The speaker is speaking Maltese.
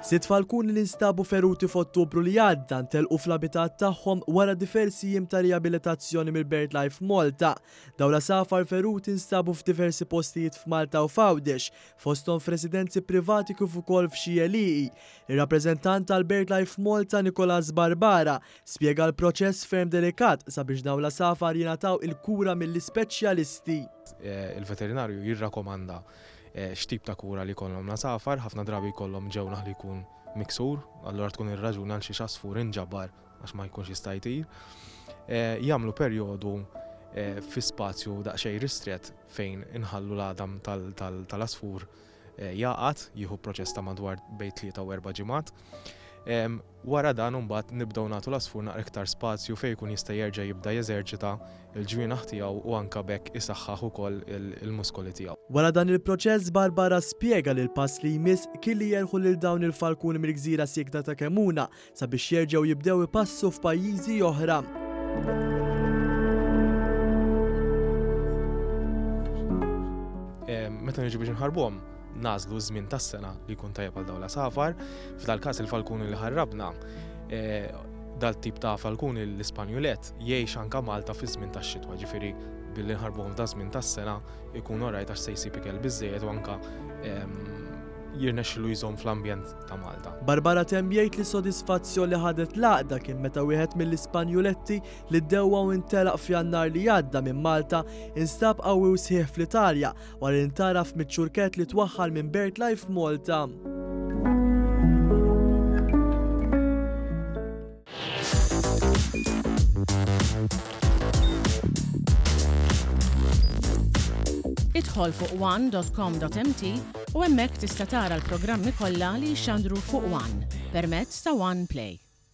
Sitt falkuni li nstabu feruti f'Ottubru li għadda ntelqu fl-abitat tagħhom wara diversi jiem ta' riabilitazzjoni mill-BirdLife Malta. Dawn l-asafar feruti nstabu f'diversi postijiet f'Malta u f'Għawdex, fosthom f'residenzi privati kif ukoll f'xi għelieqi. Ir-rappreżentant tal-BirdLife Malta Nicolas Barbara spjega l-proċess ferm delikat sabiex dawn l-asafar jingħataw il-kura mill-ispeċjalisti. Il-veterinarju jirrakkomanda x'tip ta' kura li jkollhom l-asafar, ħafna drabi jkollhom ġewnaħ li jkun miksur, allura tkun ir-raġun għal xi xasfur inġabbar għax ma jkunx jista' jtir. Jagħmlu perjodu fi spazju daqsxejn ristret fejn inħallu l-għadam tal-asfur jaqgħad, jieħu proċess ta' madwar bejn 3 u 4 ġimgħat. Wara dan imbagħad nibdew nagħtu l-asfur naqra iktar spazju fejn jkun jista' jerġa' jibda jeżerċita l-ġwienaħ tiegħu u anke bekk isaħħaħ ukoll il-muskoli tiegħu. Wara dan il-proċess Barbara spjega li l-pass li jmiss kien li jerħu lil dawn il-falkuni mill-gżira Siekta ta' Kemuna sabiex jerġgħu jibdew ipassu f'pajjiżi oħra. Meta niġu biex inħarbuhom nażlu żmien tas-sena li jkun tajjeb għal dawn l-asafar, f'dal-każ il-falkuni li ħarrabna dal-tip ta' falkuni l-Ispanjulet jgħix anke Malta fi żmien tax-xitwa, ġifieri billi nħarbuhom ta' żmien tas-sena jkun orajt għax se jsib ikel biżżejjed u anke jirnexxielu jżomm fl-ambjent ta' Malta. Barbara temm jgħid li sodisfazzjon li ħadet l-għaqda kien meta wieħed mill-Ispanjuletti li ddewwa u ntelaq f'Jannar li għadda minn Malta instab qawwi u sħiħ fl-Italja wara intaraf miċ-ċurket li twaħħal minn BirdLife Malta. Idħol fuq one.com.mt u hemmhekk tista' tara l-programmi kollha li jxandru fuq One permezz ta' One Play.